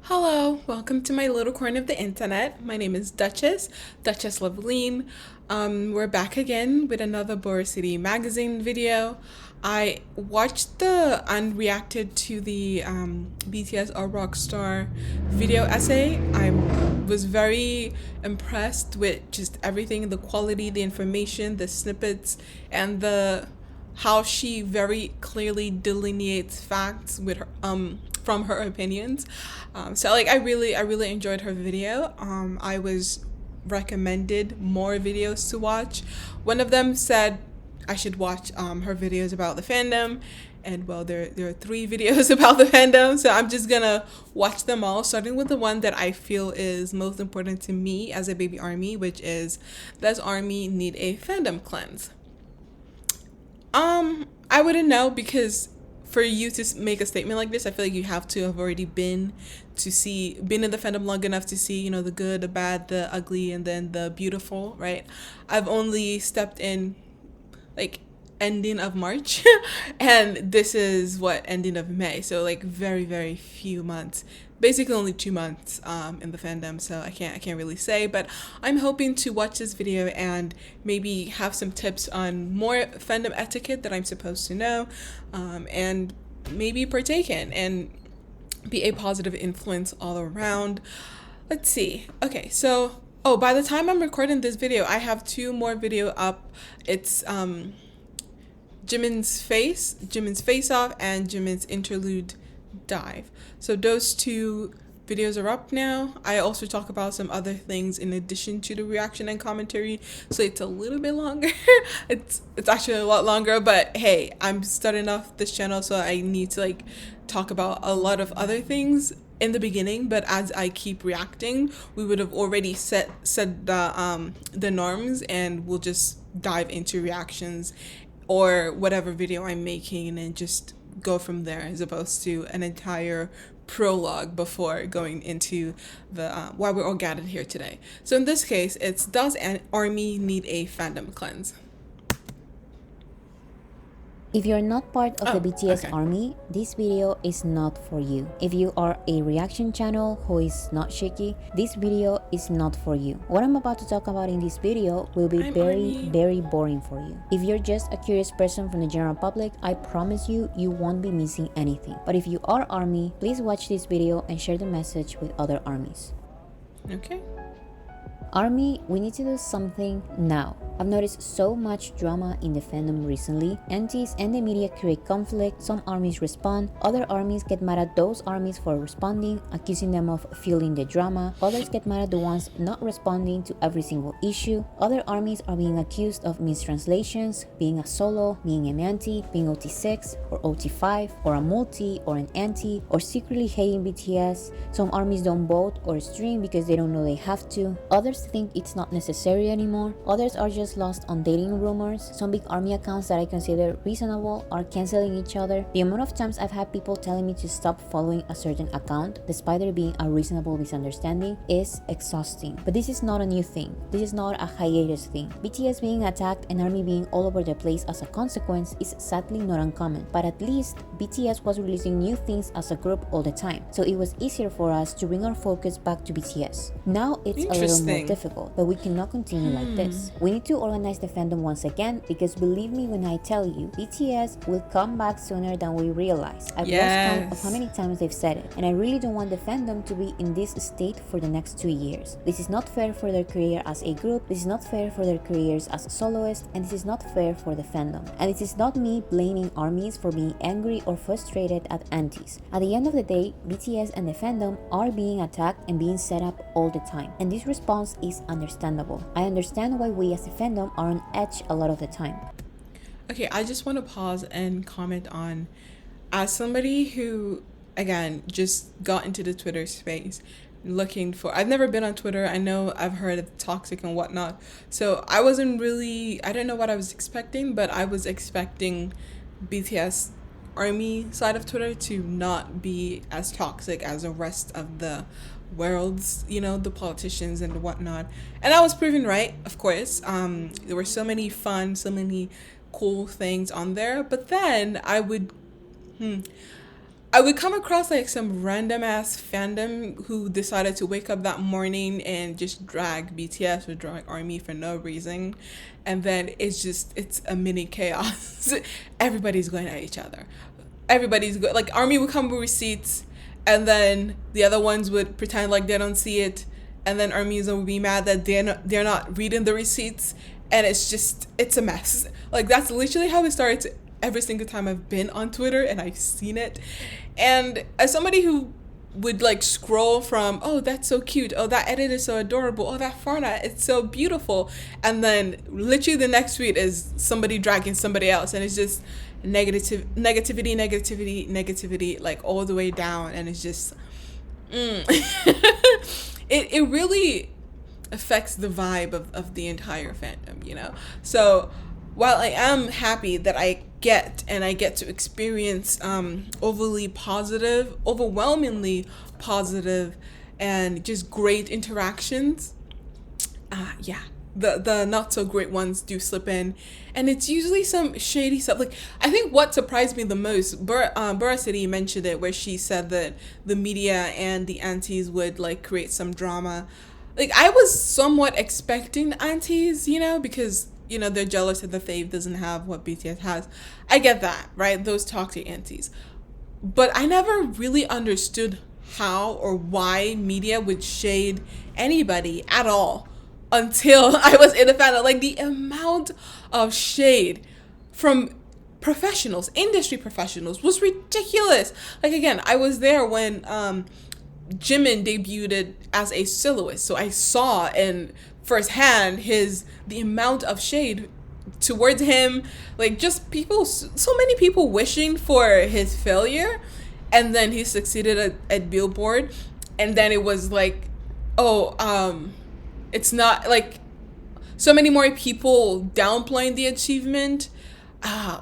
Hello, welcome to my little corner of the internet. My name is Duchess Loveline. We're back again with another Boracity magazine video. I watched the unreacted to the BTS or Rockstar video essay. I was very impressed with just everything, the quality, the information, the snippets, and the how she very clearly delineates facts with her from her opinions. So like I really enjoyed her video. I was recommended more videos to watch. One of them said I should watch her videos about the fandom, and well, there are three videos about the fandom, so I'm just gonna watch them all, starting with the one that I feel is most important to me as a baby army, which is, does army need a fandom cleanse? I wouldn't know, because for you to make a statement like this, I feel like you have to have already been in the fandom long enough to see, the good, the bad, the ugly, and then the beautiful, right? I've only stepped in like ending of March and this is what, ending of May, so like very very few months, basically only 2 months in the fandom, so I can't really say, but I'm hoping to watch this video and maybe have some tips on more fandom etiquette that I'm supposed to know, and maybe partake in and be a positive influence all around. Let's see. Okay, so by the time I'm recording this video, I have two more video up. It's Jimin's face off, and Jimin's interlude dive. So those two videos are up now. I also talk about some other things in addition to the reaction and commentary, so it's a little bit longer. it's actually a lot longer, but hey, I'm starting off this channel, so I need to like talk about a lot of other things in the beginning, but as I keep reacting, we would have already set the norms, and we'll just dive into reactions or whatever video I'm making and just go from there, as opposed to an entire prologue before going into the why we're all gathered here today. So in this case, it's, does an army need a fandom cleanse? If you're not part of the BTS Okay. army, this video is not for you. If you are a reaction channel who is not shaky, this video is not for you. What I'm about to talk about in this video will be very boring for you. If you're just a curious person from the general public, I promise you, you won't be missing anything. But if you are army, please watch this video and share the message with other armies. Okay. Army, we need to do something now. I've noticed so much drama in the fandom recently. Antis and the media create conflict, some armies respond, other armies get mad at those armies for responding, accusing them of fueling the drama, others get mad at the ones not responding to every single issue, other armies are being accused of mistranslations, being a solo, being an anti, being OT6 or OT5, or a multi or an anti, or secretly hating BTS. Some armies don't vote or stream because they don't know they have to, others think it's not necessary anymore, others are just lost on dating rumors. Some big army accounts that I consider reasonable are canceling each other. The amount of times I've had people telling me to stop following a certain account despite there being a reasonable misunderstanding is exhausting. But this is not a new thing. This is not a hiatus thing. BTS being attacked and army being all over the place as a consequence is sadly not uncommon, but at least BTS was releasing new things as a group all the time, so it was easier for us to bring our focus back to BTS. Now it's a little more difficult, but we cannot continue like this. We need to organize the fandom once again, because believe me when I tell you, BTS will come back sooner than we realize. I've lost count of how many times they've said it, and I really don't want the fandom to be in this state for the next 2 years. This is not fair for their career as a group, this is not fair for their careers as soloists, and this is not fair for the fandom. And this is not me blaming armies for being angry or frustrated at antis. At the end of the day, BTS and the fandom are being attacked and being set up all the time, and this response is understandable. I understand why we as a fandom are on edge a lot of the time. Okay, I just want to pause and comment on, as somebody who, again, just got into the Twitter space looking for, I've never been on Twitter, I know I've heard of toxic and whatnot, so I didn't know what I was expecting, but I was expecting BTS army side of Twitter to not be as toxic as the rest of the world's, the politicians and whatnot. And I was proven right, of course. There were so many cool things on there. But then I I would come across like some random ass fandom who decided to wake up that morning and just drag BTS or drag ARMY for no reason. And then it's a mini chaos. Everybody's going at each other. Like ARMY would come with receipts, and then the other ones would pretend like they don't see it, and then ARMYs would be mad that they're not reading the receipts, and it's a mess. Like that's literally how it started every single time I've been on Twitter and I've seen it. And as somebody who would like scroll from, oh, that's so cute, oh, that edit is so adorable, oh, that Farna, it's so beautiful, and then literally the next tweet is somebody dragging somebody else, and it's just negativity, like all the way down, and it's just it really affects the vibe of the entire fandom, you know? So while I am happy that I get to experience overwhelmingly positive and just great interactions, yeah, the not so great ones do slip in, and it's usually some shady stuff. Like I think what surprised me the most, Boracity mentioned it, where she said that the media and the aunties would like create some drama. Like I was somewhat expecting aunties, you know, because you know they're jealous that the fave doesn't have what BTS has. I get that, right? Those toxic aunties. But I never really understood how or why media would shade anybody at all until I was in the fandom. Like the amount of shade from professionals, industry professionals, was ridiculous. Like again, I was there when Jimin debuted as a soloist, so I saw in firsthand the amount of shade towards him, like just people, so many people wishing for his failure, and then he succeeded at Billboard, and then it was like, oh, it's not like so many more people downplaying the achievement.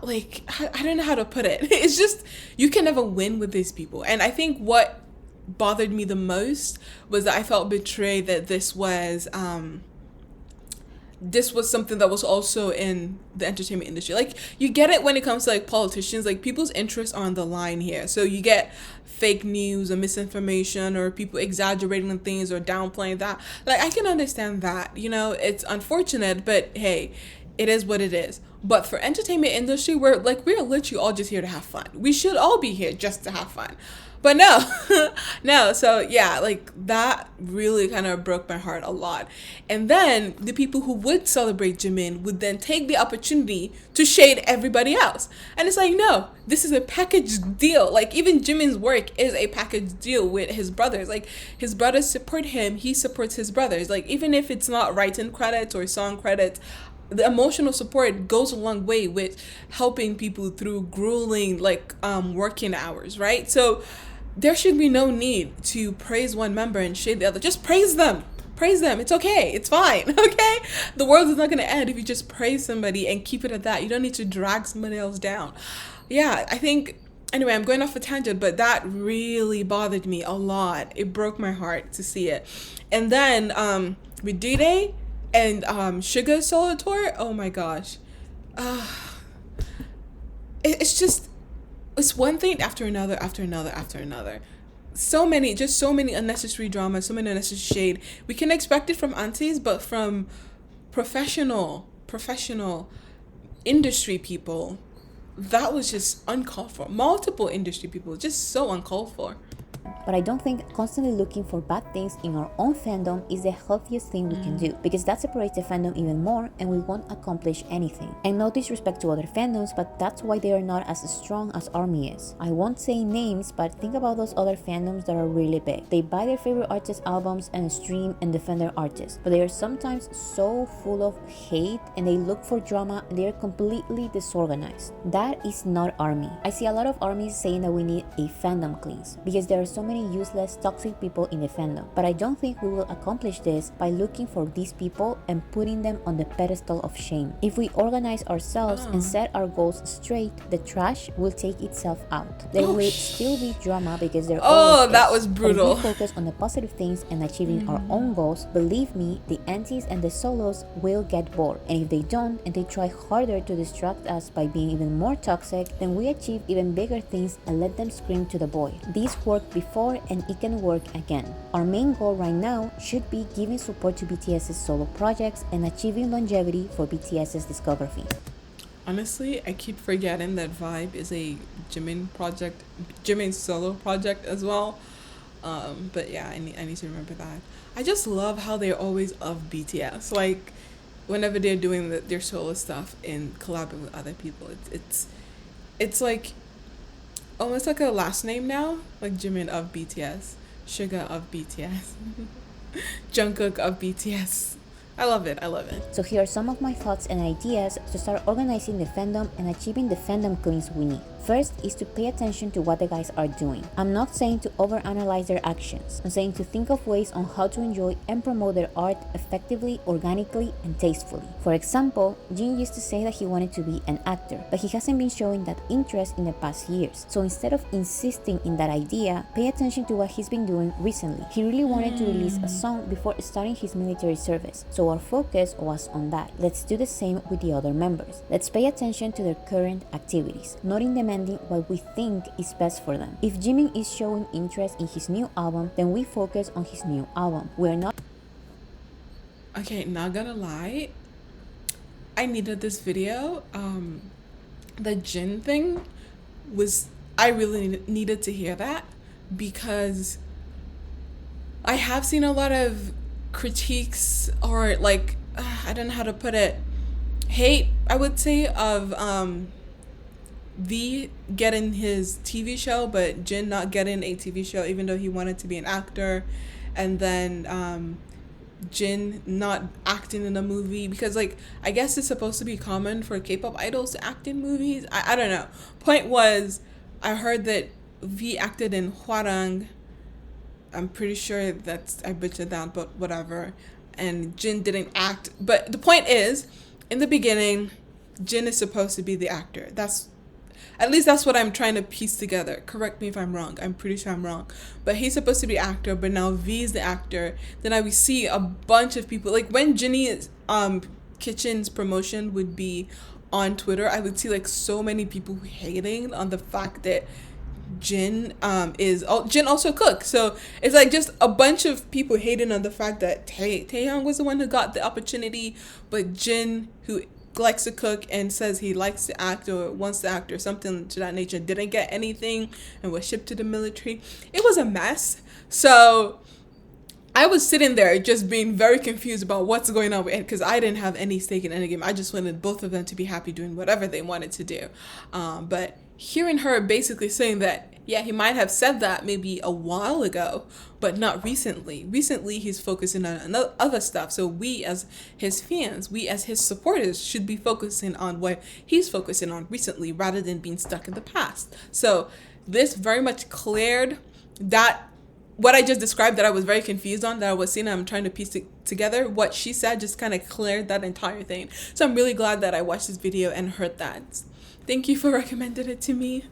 Like I don't know how to put it. It's just you can never win with these people, and I think what bothered me the most was that I felt betrayed that this was something that was also in the entertainment industry. Like you get it when it comes to like politicians, like people's interests are on the line here, so you get fake news or misinformation or people exaggerating things or downplaying that. Like I can understand that, you know, it's unfortunate, but hey, it is what it is. But for entertainment industry, we're literally all just here to have fun. We should all be here just to have fun. But no, no. So yeah, like that really kind of broke my heart a lot. And then the people who would celebrate Jimin would then take the opportunity to shade everybody else. And it's like, no, this is a package deal. Like even Jimin's work is a package deal with his brothers. Like his brothers support him, he supports his brothers. Like even if it's not writing credits or song credits, the emotional support goes a long way with helping people through grueling like working hours, right? So there should be no need to praise one member and shade the other. Just praise them. Praise them. It's okay. It's fine. Okay? The world is not going to end if you just praise somebody and keep it at that. You don't need to drag somebody else down. Yeah, I think, anyway, I'm going off a tangent, but that really bothered me a lot. It broke my heart to see it. And then with D-Day and Sugar's solo tour, oh my gosh. It's just, it's one thing after another. So many unnecessary drama, so many unnecessary shade. We can expect it from aunties, but from professional industry people, that was just uncalled for. Multiple industry people, just so uncalled for. But I don't think constantly looking for bad things in our own fandom is the healthiest thing we can do, because that separates the fandom even more and we won't accomplish anything. And no disrespect to other fandoms, but that's why they are not as strong as ARMY is. I won't say names, but think about those other fandoms that are really big. They buy their favorite artists' albums and stream and defend their artists, but they are sometimes so full of hate and they look for drama and they are completely disorganized. That is not ARMY. I see a lot of ARMYs saying that we need a fandom cleanse, because there are so many many useless, toxic people in the fandom. But I don't think we will accomplish this by looking for these people and putting them on the pedestal of shame. If we organize ourselves and set our goals straight, the trash will take itself out. There will still be drama because there always is. That was brutal. But if we focus on the positive things and achieving our own goals, believe me, the antis and the solos will get bored. And if they don't, and they try harder to distract us by being even more toxic, then we achieve even bigger things and let them scream to the void. This worked before and it can work again. Our main goal right now should be giving support to BTS's solo projects and achieving longevity for BTS's discography. Honestly, I keep forgetting that Vibe is a Jimin solo project as well. But yeah, I need to remember that. I just love how they're always of BTS. Like, whenever they're doing their solo stuff and collabing with other people, it's like almost like a last name now, like Jimin of BTS, Suga of BTS, Jungkook of BTS. I love it. So here are some of my thoughts and ideas to start organizing the fandom and achieving the fandom cleans we need. First is to pay attention to what the guys are doing. I'm not saying to overanalyze their actions. I'm saying to think of ways on how to enjoy and promote their art effectively, organically, and tastefully. For example, Jin used to say that he wanted to be an actor, but he hasn't been showing that interest in the past years. So instead of insisting in that idea, pay attention to what he's been doing recently. He really wanted to release a song before starting his military service, so our focus was on that. Let's do the same with the other members. Let's pay attention to their current activities, not in demanding what we think is best for them. If Jimin is showing interest in his new album, then we focus on his new album. We're not... Okay, not gonna lie, I needed this video. The Jin thing I really needed to hear that, because I have seen a lot of critiques, or like, I don't know how to put it, hate, I would say, of V getting his TV show, but Jin not getting a TV show even though he wanted to be an actor, and then Jin not acting in a movie, because like, I guess it's supposed to be common for K-pop idols to act in movies. I don't know. Point was, I heard that V acted in Hwarang. I'm pretty sure I butchered that, but whatever. And Jin didn't act. But the point is, in the beginning, Jin is supposed to be the actor. At least that's what I'm trying to piece together. Correct me if I'm wrong. I'm pretty sure I'm wrong. But he's supposed to be actor, but now V is the actor. Then I would see a bunch of people, like when Jinny's Kitchen's promotion would be on Twitter, I would see like so many people hating on the fact that Jin also cooks. So it's like just a bunch of people hating on the fact that Taehyung was the one who got the opportunity, but Jin, who likes to cook and says he likes to act or wants to act or something to that nature, didn't get anything and was shipped to the military. It was a mess. So I was sitting there just being very confused about what's going on with it, because I didn't have any stake in any game. I just wanted both of them to be happy doing whatever they wanted to do. But hearing her basically saying that, yeah, he might have said that maybe a while ago, but not recently. Recently, he's focusing on other stuff. So we as his fans, we as his supporters should be focusing on what he's focusing on recently rather than being stuck in the past. So this very much cleared that, what I just described that I was very confused on, that I was seeing, I'm trying to piece it together. What she said just kind of cleared that entire thing. So I'm really glad that I watched this video and heard that. Thank you for recommending it to me.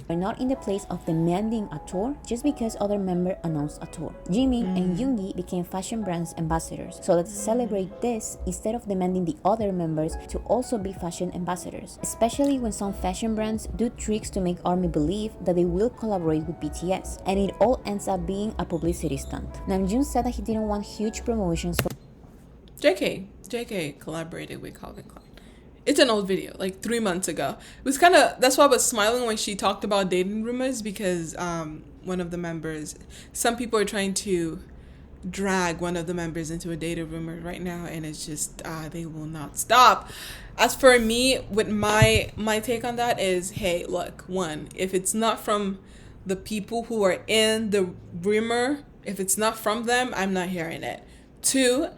We're not in the place of demanding a tour just because other members announced a tour. Jimin and Yoongi became fashion brands ambassadors, so let's celebrate this instead of demanding the other members to also be fashion ambassadors, especially when some fashion brands do tricks to make ARMY believe that they will collaborate with BTS, and it all ends up being a publicity stunt. Namjoon said that he didn't want huge promotions for JK collaborated with Calvin Klein. It's an old video, like 3 months ago. It was kind of, that's why I was smiling when she talked about dating rumors, because one of the members, some people are trying to drag one of the members into a dating rumor right now, and it's just, they will not stop. As for me, with my take on that is, hey, look, one, if it's not from the people who are in the rumor, if it's not from them, I'm not hearing it. Two,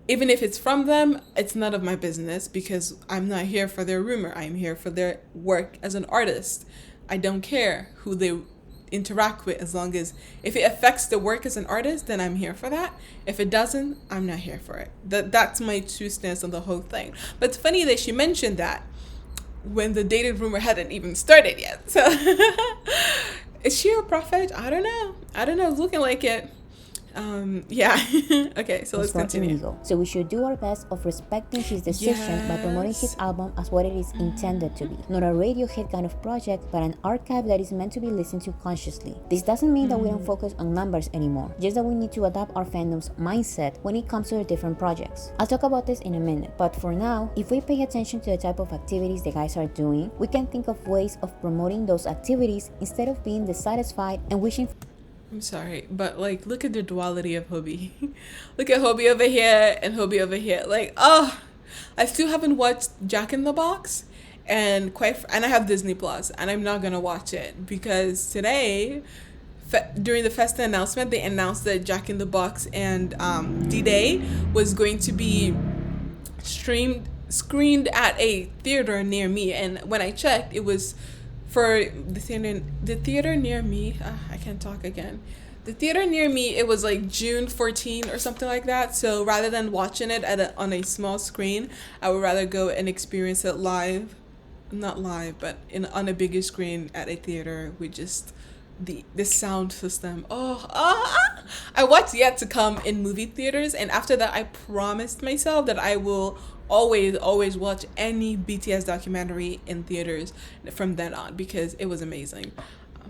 even if it's from them, it's none of my business, because I'm not here for their rumor. I'm here for their work as an artist. I don't care who they interact with, as long as if it affects the work as an artist, then I'm here for that. If it doesn't, I'm not here for it. That's my true stance on the whole thing. But it's funny that she mentioned that when the dated rumor hadn't even started yet. So is she a prophet? I don't know. It's looking like it. Yeah. Okay, so let's continue. Illegal. So we should do our best of respecting his decision by promoting his album as what it is intended to be. Not a Radiohead kind of project, but an archive that is meant to be listened to consciously. This doesn't mean that we don't focus on numbers anymore, just that we need to adapt our fandom's mindset when it comes to the different projects. I'll talk about this in a minute, but for now, if we pay attention to the type of activities the guys are doing, we can think of ways of promoting those activities instead of being dissatisfied and wishing. I'm sorry, but like, look at the duality of Hobie. Look at Hobie over here and Hobie over here. Like, oh, I still haven't watched Jack in the Box, and and I have Disney Plus, and I'm not gonna watch it because today, during the Festa announcement, they announced that Jack in the Box and D-Day was going to be screened at a theater near me, and when I checked, it was. For the theater near me, I can't talk again. The theater near me, it was like June 14 or something like that. So rather than watching it on a small screen, I would rather go and experience it live, not live, but on a bigger screen at a theater with just the sound system. I watched Yet to Come in movie theaters, and after that, I promised myself that I will always watch any BTS documentary in theaters from then on because it was amazing.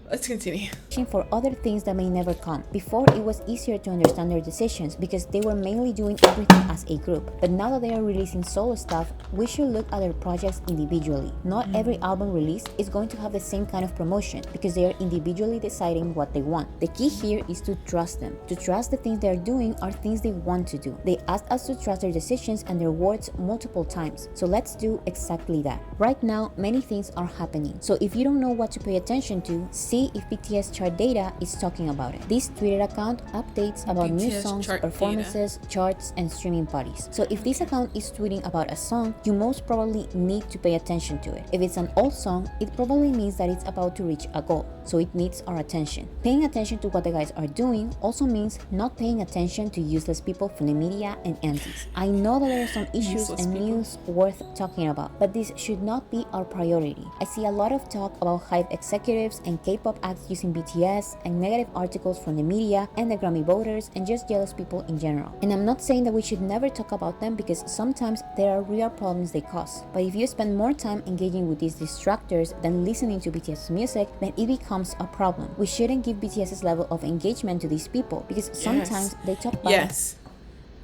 Let's continue. For other things that may never come. Before, it was easier to understand their decisions because they were mainly doing everything as a group. But now that they are releasing solo stuff, we should look at their projects individually. Not every album released is going to have the same kind of promotion because they are individually deciding what they want. The key here is to trust them. To trust the things they are doing are things they want to do. They asked us to trust their decisions and their words multiple times. So let's do exactly that. Right now, many things are happening. So if you don't know what to pay attention to, see if BTS chart data is talking about it. This Twitter account updates about new songs, performances, charts, and streaming parties. So if this account is tweeting about a song, you most probably need to pay attention to it. If it's an old song, it probably means that it's about to reach a goal, so it needs our attention. Paying attention to what the guys are doing also means not paying attention to useless people from the media and antis. I know that there are some issues and news worth talking about, but this should not be our priority. I see a lot of talk about HYBE executives and K-pop acts using BTS and negative articles from the media and the Grammy voters and just jealous people in general. And I'm not saying that we should never talk about them because sometimes there are real problems they cause. But if you spend more time engaging with these distractors than listening to BTS music, then it becomes a problem. We shouldn't give BTS's level of engagement to these people because sometimes they talk about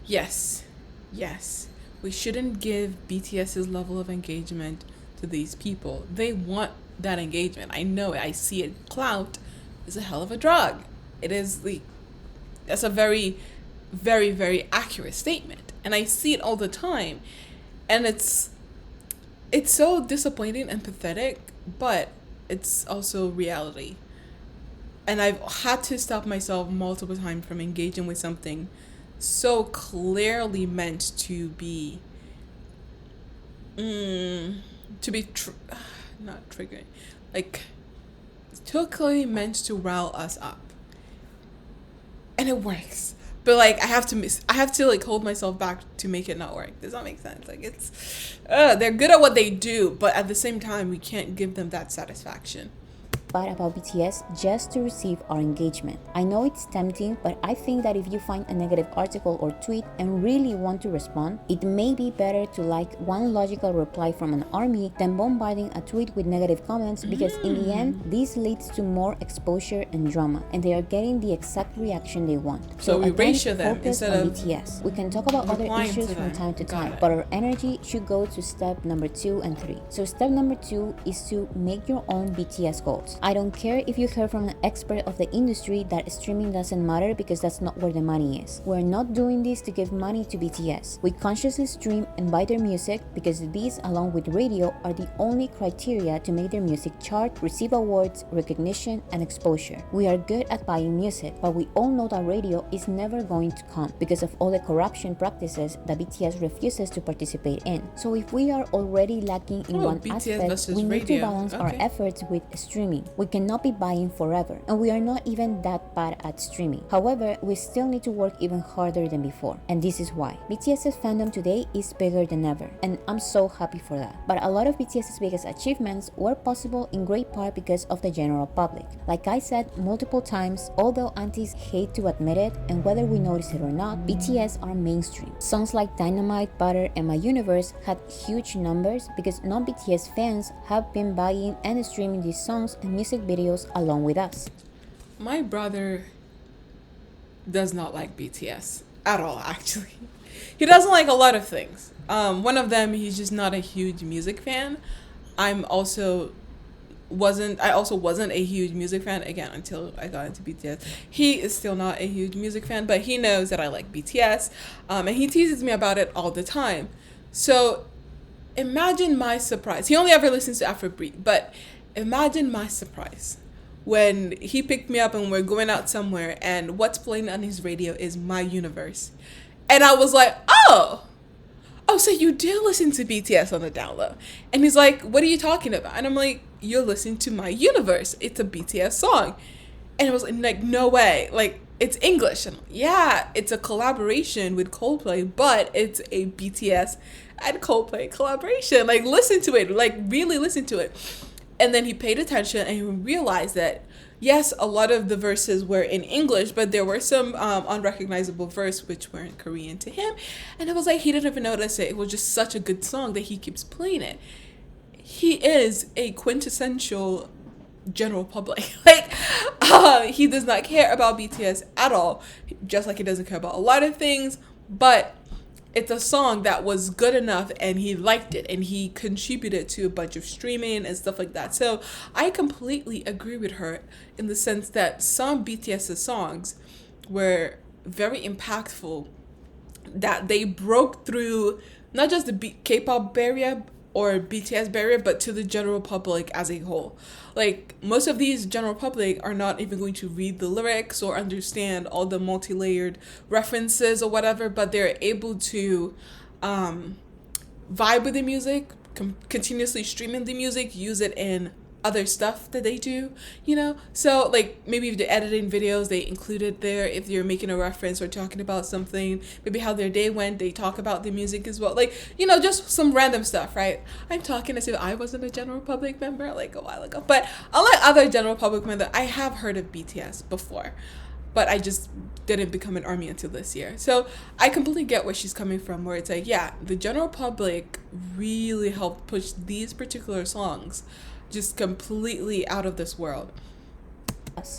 Yes. We shouldn't give BTS's level of engagement to these people. They want that engagement. I know it. I see it. Clout is a hell of a drug. That's a very, very, very accurate statement. And I see it all the time. And it's so disappointing and pathetic, but it's also reality. And I've had to stop myself multiple times from engaging with something so clearly meant to be not triggering, like totally meant to rile us up, and it works. But like I have to like hold myself back to make it not work. Does that make sense? Like they're good at what they do, but at the same time we can't give them that satisfaction. About BTS just to receive our engagement. I know it's tempting, but I think that if you find a negative article or tweet and really want to respond, it may be better to like one logical reply from an army than bombarding a tweet with negative comments because in the end, this leads to more exposure and drama, and they are getting the exact reaction they want. So we ratio them instead of BTS. We can talk about other issues from time to time, but our energy should go to step number 2 and 3. So step number 2 is to make your own BTS goals. I don't care if you heard from an expert of the industry that streaming doesn't matter because that's not where the money is. We're not doing this to give money to BTS. We consciously stream and buy their music because these, along with radio, are the only criteria to make their music chart, receive awards, recognition, and exposure. We are good at buying music, but we all know that radio is never going to come because of all the corruption practices that BTS refuses to participate in. So if we are already lacking in one BTS aspect, we need to balance our efforts with streaming. We cannot be buying forever, and we are not even that bad at streaming. However, we still need to work even harder than before, and this is why. BTS's fandom today is bigger than ever, and I'm so happy for that. But a lot of BTS's biggest achievements were possible in great part because of the general public. Like I said multiple times, although aunties hate to admit it, and whether we notice it or not, BTS are mainstream. Songs like Dynamite, Butter, and My Universe had huge numbers because non-BTS fans have been buying and streaming these songs and music videos along with us. My brother does not like BTS at all, actually. He doesn't like a lot of things. One of them, he's just not a huge music fan. I also wasn't a huge music fan, again, until I got into BTS. He is still not a huge music fan, but he knows that I like BTS, and he teases me about it all the time. So imagine my surprise. He only ever listens to Afrobeat, but imagine my surprise when he picked me up and we're going out somewhere and what's playing on his radio is My Universe. And I was like, oh, so you do listen to BTS on the download. And he's like, what are you talking about? And I'm like, you're listening to My Universe. It's a BTS song. And it was like, no way. Like, it's English. And yeah, it's a collaboration with Coldplay, but it's a BTS and Coldplay collaboration. Like, listen to it. Like, really listen to it. And then he paid attention and he realized that, yes, a lot of the verses were in English, but there were some unrecognizable verse which were in Korean to him. And it was like he didn't even notice it. It was just such a good song that he keeps playing it. He is a quintessential general public. Like, he does not care about BTS at all, just like he doesn't care about a lot of things. But it's a song that was good enough and he liked it and he contributed to a bunch of streaming and stuff like that. So I completely agree with her in the sense that some BTS songs were very impactful, that they broke through not just the K-pop barrier or BTS barrier, but to the general public as a whole. Like, most of these general public are not even going to read the lyrics or understand all the multi-layered references or whatever, but they're able to vibe with the music, continuously streaming the music, use it in other stuff that they do, you know? So, like, maybe if they're editing videos, they include it there. If you're making a reference or talking about something, maybe how their day went, they talk about the music as well. Like, you know, just some random stuff, right? I'm talking as if I wasn't a general public member, like, a while ago. But unlike other general public members, I have heard of BTS before, but I just didn't become an ARMY until this year. So I completely get where she's coming from, where it's like, yeah, the general public really helped push these particular songs just completely out of this world.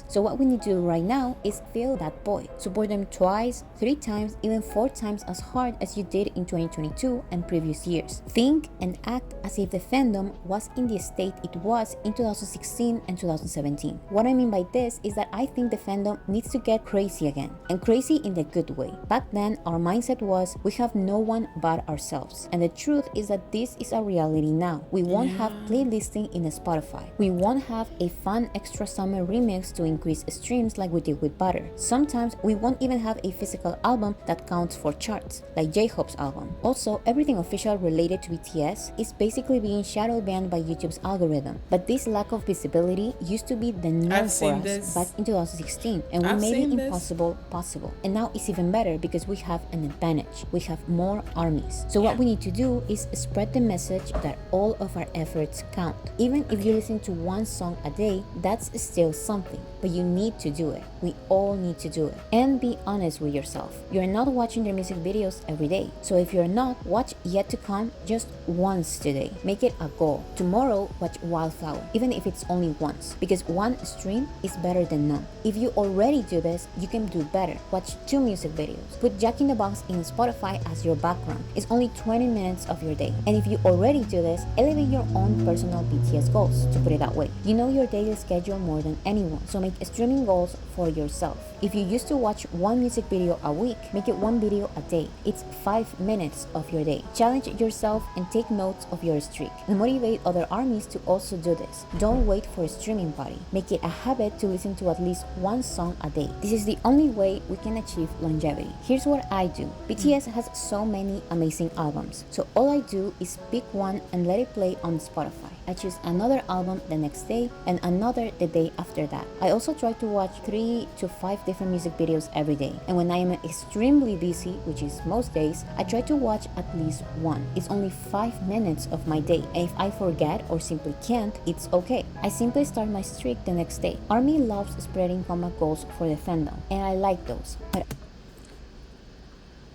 So what we need to do right now is feel that boy. Support them twice, 3 times, even 4 times as hard as you did in 2022 and previous years. Think and act as if the fandom was in the state it was in 2016 and 2017. What I mean by this is that I think the fandom needs to get crazy again, and crazy in the good way. Back then, our mindset was we have no one but ourselves. And the truth is that this is a reality now. We won't have playlisting in Spotify. We won't have a fun extra summer remix to increase streams like we did with Butter. Sometimes we won't even have a physical album that counts for charts, like J-Hope's album. Also, everything official related to BTS is basically being shadow banned by YouTube's algorithm. But this lack of visibility used to be the norm for us back in 2016, and we made it impossible possible. And now it's even better because we have an advantage. We have more armies. So what we need to do is spread the message that all of our efforts count. Even if you listen to one song a day, that's still something. But you need to do it. We all need to do it. And be honest with yourself. You're not watching their music videos every day. So if you're not, watch Yet to Come just once today. Make it a goal. Tomorrow, watch Wildflower, even if it's only once. Because one stream is better than none. If you already do this, you can do better. Watch 2 music videos. Put Jack in the Box in Spotify as your background. It's only 20 minutes of your day. And if you already do this, elevate your own personal BTS goals, to put it that way. You know your daily schedule more than anyone. So make streaming goals for yourself. If you used to watch 1 music video a week, make it 1 video a day. It's 5 minutes of your day. Challenge yourself and take notes of your streak. And motivate other armies to also do this. Don't wait for a streaming party. Make it a habit to listen to at least 1 song a day. This is the only way we can achieve longevity. Here's what I do. BTS has so many amazing albums. So all I do is pick one and let it play on Spotify. I choose another album the next day and another the day after that. I also try to watch 3 to 5 different music videos every day. And when I am extremely busy, which is most days, I try to watch at least one. It's only 5 minutes of my day. And if I forget or simply can't, it's okay. I simply start my streak the next day. ARMY loves spreading comeback goals for the fandom, and I like those. But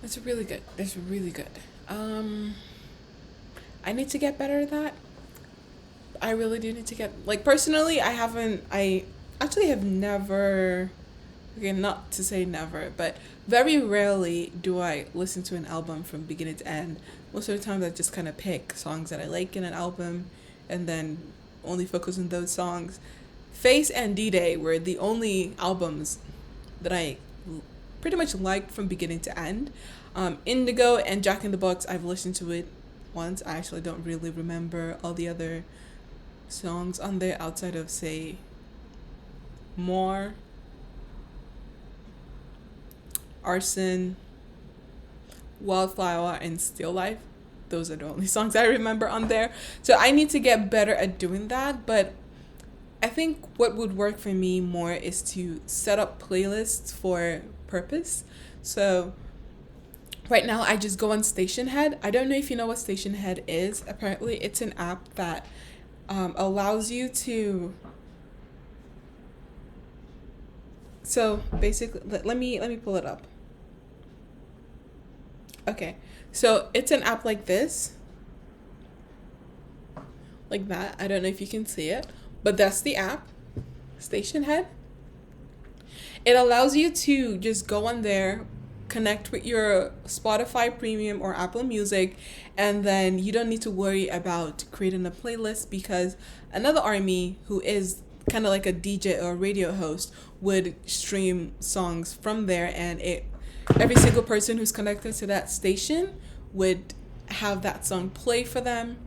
That's really good. That's really good. I need to get better at that. I really do need to get, like, personally, I actually have never, okay, not to say never, but very rarely do I listen to an album from beginning to end. Most of the time I just kind of pick songs that I like in an album and then only focus on those songs. Face and D-Day were the only albums that I pretty much liked from beginning to end. Indigo and Jack in the Box, I've listened to it once. I actually don't really remember all the other songs on there outside of, say, More, Arson, Wildflower, and Still Life. Those are the only songs I remember on there. So I need to get better at doing that, but I think what would work for me more is to set up playlists for purpose. So right now I just go on Station Head. I don't know if you know what Station Head is. Apparently it's an app that allows you to, so basically let me pull it up. Okay, so it's an app like this, like that. I don't know if you can see it, but that's the app, Station Head. It allows you to just go on there, connect with your Spotify Premium or Apple Music, and then you don't need to worry about creating a playlist, because another ARMY who is kind of like a DJ or a radio host would stream songs from there, and every single person who's connected to that station would have that song play for them,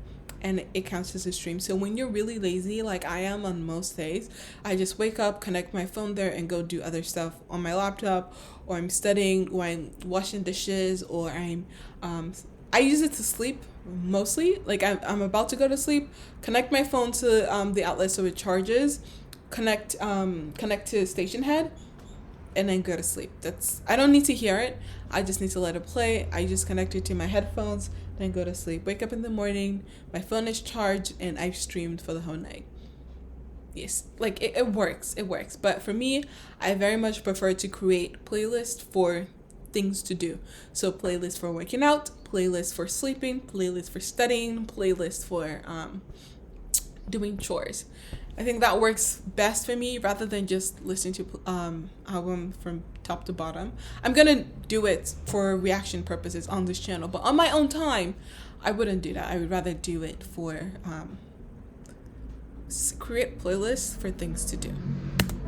and it counts as a stream. So when you're really lazy, like I am on most days, I just wake up, connect my phone there, and go do other stuff on my laptop, or I'm studying, or I'm washing dishes, or I use it to sleep mostly. Like I'm about to go to sleep, connect my phone to the outlet so it charges, connect to Station Head, and then go to sleep. I don't need to hear it. I just need to let it play. I just connect it to my headphones, then go to sleep. Wake up in the morning, my phone is charged, and I've streamed for the whole night. Yes, like it works. It works. But for me, I very much prefer to create playlists for things to do. So playlist for working out, playlist for sleeping, playlist for studying, playlist for doing chores. I think that works best for me, rather than just listening to album from top to bottom. I'm gonna do it for reaction purposes on this channel, but on my own time, I wouldn't do that. I would rather do it for create playlists for things to do.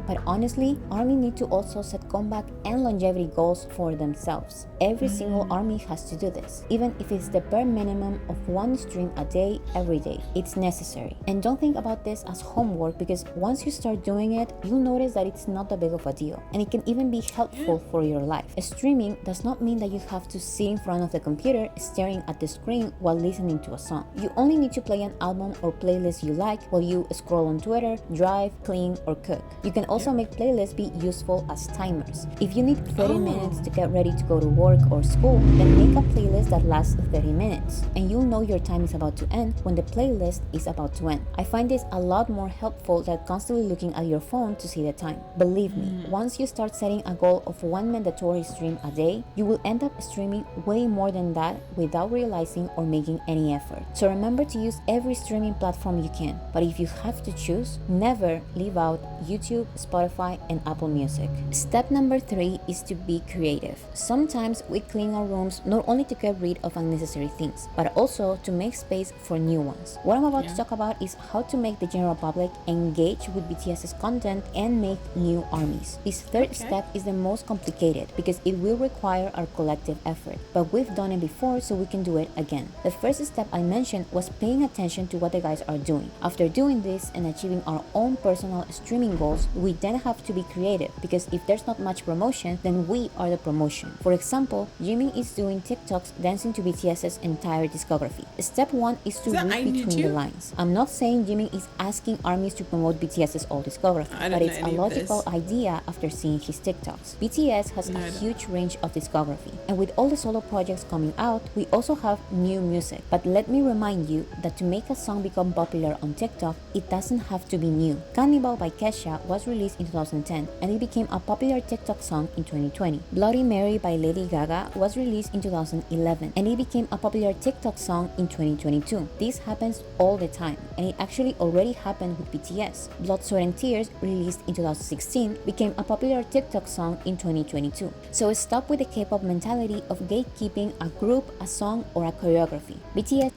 But honestly, ARMY need to also set comeback and longevity goals for themselves. Every single ARMY has to do this, even if it's the bare minimum of 1 stream a day, every day. It's necessary. And don't think about this as homework, because once you start doing it, you'll notice that it's not that big of a deal, and it can even be helpful for your life. Streaming does not mean that you have to sit in front of the computer staring at the screen while listening to a song. You only need to play an album or playlist you like while you scroll on Twitter, drive, clean, or cook. You can also make playlists be useful as timers. If you need 30 minutes to get ready to go to work or school, then make a playlist that lasts 30 minutes, and you'll know your time is about to end when the playlist is about to end. I find this a lot more helpful than constantly looking at your phone to see the time. Believe me, once you start setting a goal of 1 mandatory stream a day, you will end up streaming way more than that without realizing or making any effort. So remember to use every streaming platform you can, but if you have to choose, never leave out YouTube, Spotify, and Apple Music. Step number 3 is to be creative. Sometimes we clean our rooms not only to get rid of unnecessary things, but also to make space for new ones. What I'm about to talk about is how to make the general public engage with BTS's content and make new ARMYs. This third step is the most complicated because it will require our collective effort, but we've done it before, so we can do it again. The first step I mentioned was paying attention to what the guys are doing. After doing this and achieving our own personal streaming goals, we then have to be creative, because if there's not much promotion, then we are the promotion. For example, Jimin is doing TikToks dancing to BTS's entire discography. Step 1 is to Is that read I Need between the You? lines. I'm not saying Jimin is asking armies to promote BTS's old discography, I but don't it's know a any of this. logical idea after seeing his TikToks. BTS has No, a I don't. huge range of discography, and with all the solo projects coming out, we also have new music. But let me remind you that to make a song become popular on TikTok, it doesn't have to be new. Cannibal by Kesha was released in 2010, and it became a popular TikTok song in 2020. Bloody Mary by Lady Gaga was released in 2011, and it became a popular TikTok song in 2022. This happens all the time, and it actually already happened with BTS. Blood, Sweat and Tears, released in 2016, became a popular TikTok song in 2022. So stop with the K-pop mentality of gatekeeping a group, a song, or a choreography. BTS.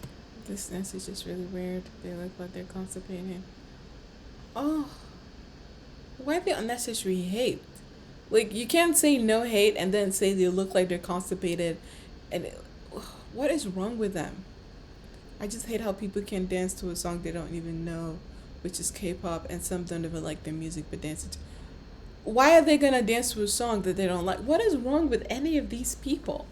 This dance is just really weird. They look like they're constipated. Oh, why the unnecessary hate? Like, you can't say no hate and then say they look like they're constipated. And what is wrong with them? I just hate how people can dance to a song they don't even know, which is K-pop, and some don't even like their music but dance it. Why are they gonna dance to a song that they don't like? What is wrong with any of these people?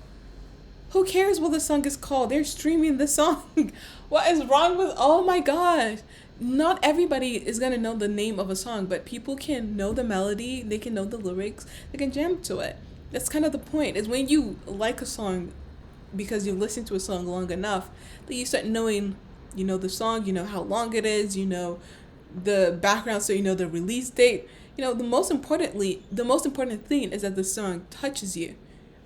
Who cares what the song is called? They're streaming the song. What is wrong with? Oh my gosh. Not everybody is gonna know the name of a song, but people can know the melody, they can know the lyrics, they can jam to it. That's kind of the point. Is when you like a song because you listen to a song long enough that you start knowing, you know, the song, you know how long it is, you know the background, so you know the release date. You know, the most important thing is that the song touches you.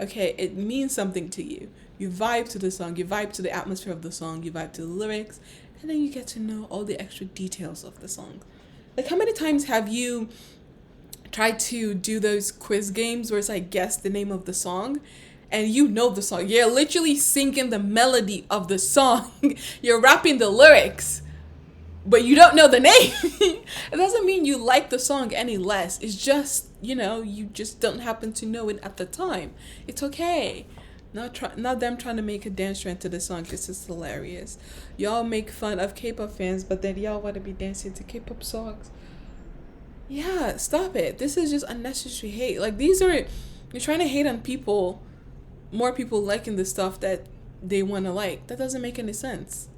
Okay, it means something to you. You vibe to the song, you vibe to the atmosphere of the song, you vibe to the lyrics, and then you get to know all the extra details of the song. Like, how many times have you tried to do those quiz games where it's like guess the name of the song? And you know the song. You're literally singing the melody of the song. You're rapping the lyrics, but you don't know the name. It doesn't mean you like the song any less. It's just, you know, you just don't happen to know it at the time. It's okay. Not them trying to make a dance trend to the song. It's just hilarious. Y'all make fun of K-pop fans, but then y'all want to be dancing to K-pop songs. Yeah, stop it. This is just unnecessary hate. Like, you're trying to hate on people, more people liking the stuff that they want to like. That doesn't make any sense.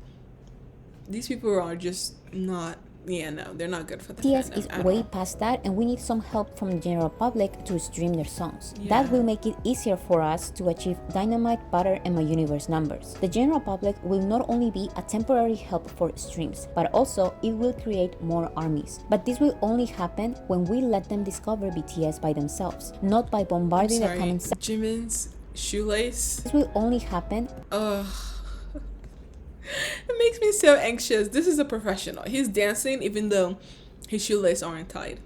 These people are just not, they're not good for the BTS fandom is at way all. past that, and we need some help from the general public to stream their songs. Yeah. That will make it easier for us to achieve Dynamite, Butter, and My Universe numbers. The general public will not only be a temporary help for streams, but also it will create more armies. But this will only happen when we let them discover BTS by themselves, not by bombarding the comment section. Jimin's shoelace. This will only happen. Ugh. It makes me so anxious. This is a professional. He's dancing even though his shoelaces aren't tied.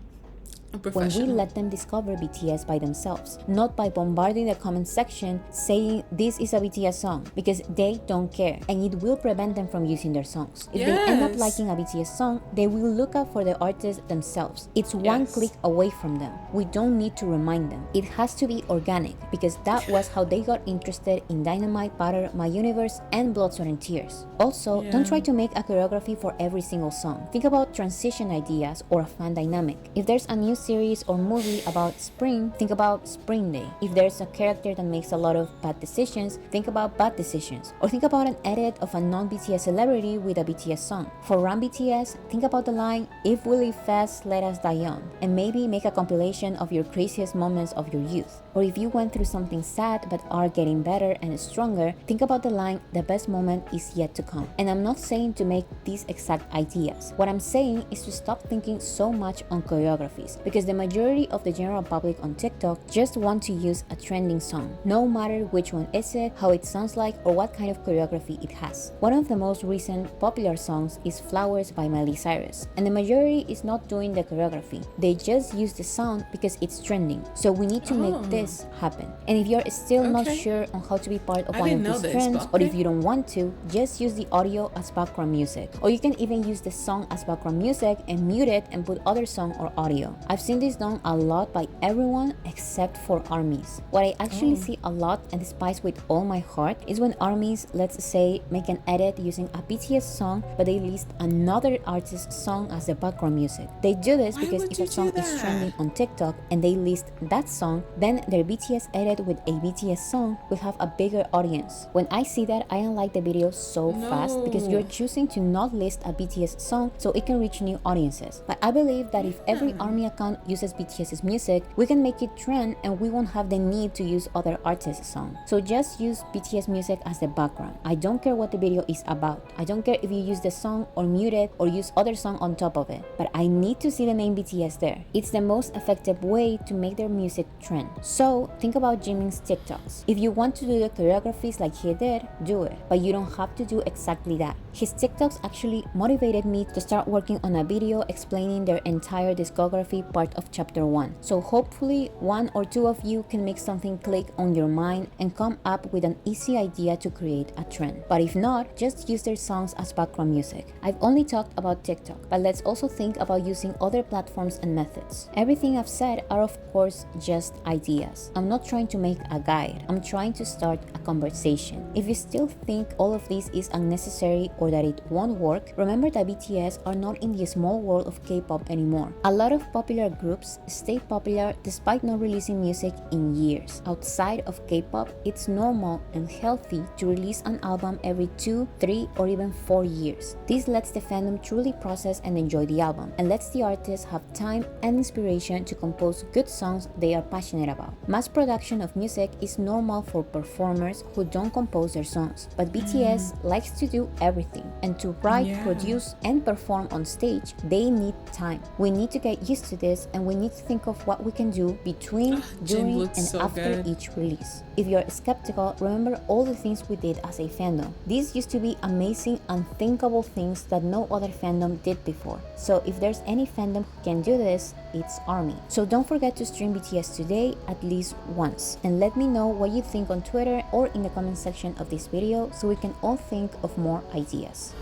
A When we professional. let them discover BTS by themselves, not by bombarding the comment section saying this is a BTS song, because they don't care, and it will prevent them from using their songs. If they end up Yes. liking a BTS song, they will look up for the artist themselves. It's one Yes. click away from them. We don't need to remind them. It has to be organic, because that was how they got interested in Dynamite, Butter, My Universe, and Blood, Sweat and Tears. Also, Yeah. don't try to make a choreography for every single song. Think about transition ideas or a fan dynamic. If there's a new series or movie about spring, think about Spring Day. If there's a character that makes a lot of bad decisions, think about bad decisions. Or think about an edit of a non-BTS celebrity with a BTS song. For Run BTS, think about the line, "If we live fast, let us die young," and maybe make a compilation of your craziest moments of your youth. Or if you went through something sad but are getting better and stronger, think about the line, "The best moment is yet to come." And I'm not saying to make these exact ideas. What I'm saying is to stop thinking so much on choreographies, because the majority of the general public on TikTok just want to use a trending song, no matter which one is it, how it sounds like, or what kind of choreography it has. One of the most recent popular songs is Flowers by Miley Cyrus, and the majority is not doing the choreography. They just use the sound because it's trending. So we need to make this happen. And if you're still not Okay. sure on how to be part of I one of didn't know these this, trends, but or if okay. you don't want to, just use the audio as background music. Or you can even use the song as background music and mute it and put other song or audio. I I've seen this done a lot by everyone except for ARMYs. What I actually see a lot and despise with all my heart is when ARMYs, let's say, make an edit using a BTS song, but they list another artist's song as the background music. They do this because if a song is trending on TikTok and they list that song, then their BTS edit with a BTS song will have a bigger audience. When I see that, I unlike the video so fast because you're choosing to not list a BTS song so it can reach new audiences. But I believe that if every ARMY account uses BTS's music, we can make it trend and we won't have the need to use other artists' songs. So just use BTS music as the background. I don't care what the video is about. I don't care if you use the song or mute it or use other song on top of it. But I need to see the name BTS there. It's the most effective way to make their music trend. So think about Jimin's TikToks. If you want to do the choreographies like he did, do it. But you don't have to do exactly that. His TikToks actually motivated me to start working on a video explaining their entire discography part of chapter 1. So hopefully one or two of you can make something click on your mind and come up with an easy idea to create a trend. But if not, just use their songs as background music. I've only talked about TikTok, but let's also think about using other platforms and methods. Everything I've said are of course just ideas. I'm not trying to make a guide. I'm trying to start a conversation. If you still think all of this is unnecessary or that it won't work, remember that BTS are not in the small world of K-pop anymore. A lot of popular groups stay popular despite not releasing music in years. Outside of K-pop, it's normal and healthy to release an album every 2, 3, or even 4 years. This lets the fandom truly process and enjoy the album, and lets the artists have time and inspiration to compose good songs they are passionate about. Mass production of music is normal for performers who don't compose their songs, but BTS likes to do everything, and to write, produce, and perform on stage, they need time. We need to get used to this, and we need to think of what we can do between, during, and after each release. If you're skeptical, remember all the things we did as a fandom. These used to be amazing, unthinkable things that no other fandom did before. So if there's any fandom who can do this, it's ARMY. So don't forget to stream BTS today at least once. And let me know what you think on Twitter or in the comment section of this video so we can all think of more ideas.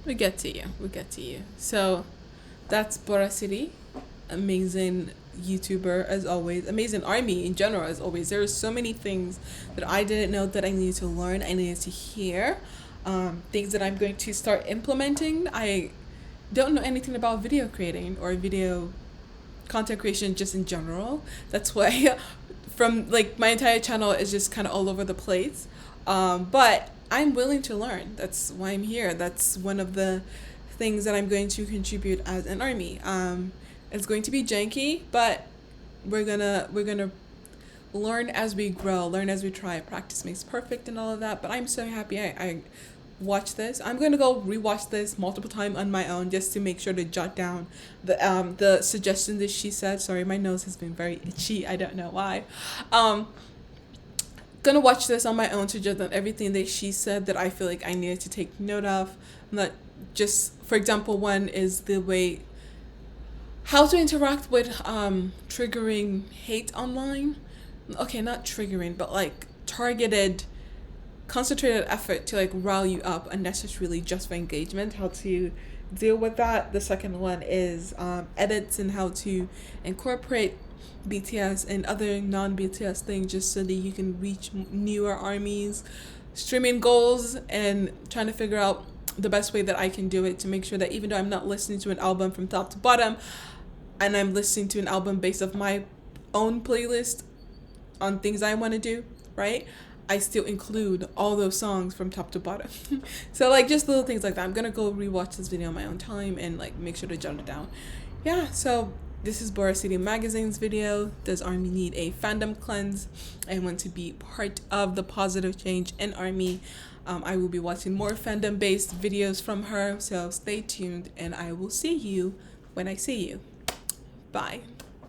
We get to you. So that's Boracity, amazing YouTuber as always, amazing ARMY in general as always. There are so many things that I didn't know that I needed to learn, I needed to hear, things that I'm going to start implementing. I don't know anything about video creating or video content creation just in general. That's why from like my entire channel is just kind of all over the place, but I'm willing to learn. That's why I'm here. That's one of the things that I'm going to contribute as an ARMY. It's going to be janky, but we're gonna learn as we grow, learn as we try. Practice makes perfect and all of that. But I'm so happy I watched this. I'm gonna go rewatch this multiple times on my own just to make sure to jot down the suggestions that she said. Sorry, my nose has been very itchy. I don't know why. Gonna watch this on my own to jot down everything that she said that I feel like I needed to take note of. Not just, for example, one is the way how to interact with triggering hate online. Okay, not triggering, but like targeted, concentrated effort to like rile you up unnecessarily just for engagement. How to deal with that. The second one is edits and how to incorporate BTS and other non-BTS things just so that you can reach newer ARMYs, streaming goals, and trying to figure out the best way that I can do it to make sure that even though I'm not listening to an album from top to bottom and I'm listening to an album based off my own playlist on things I want to do, right? I still include all those songs from top to bottom. So like just little things like that. I'm gonna go rewatch this video on my own time and like make sure to jot it down. Yeah, so this is boracitymagazine's video. Does ARMY need a fandom cleanse? I want to be part of the positive change in ARMY. I will be watching more fandom based videos from her, so stay tuned and I will see you when I see you. Bye.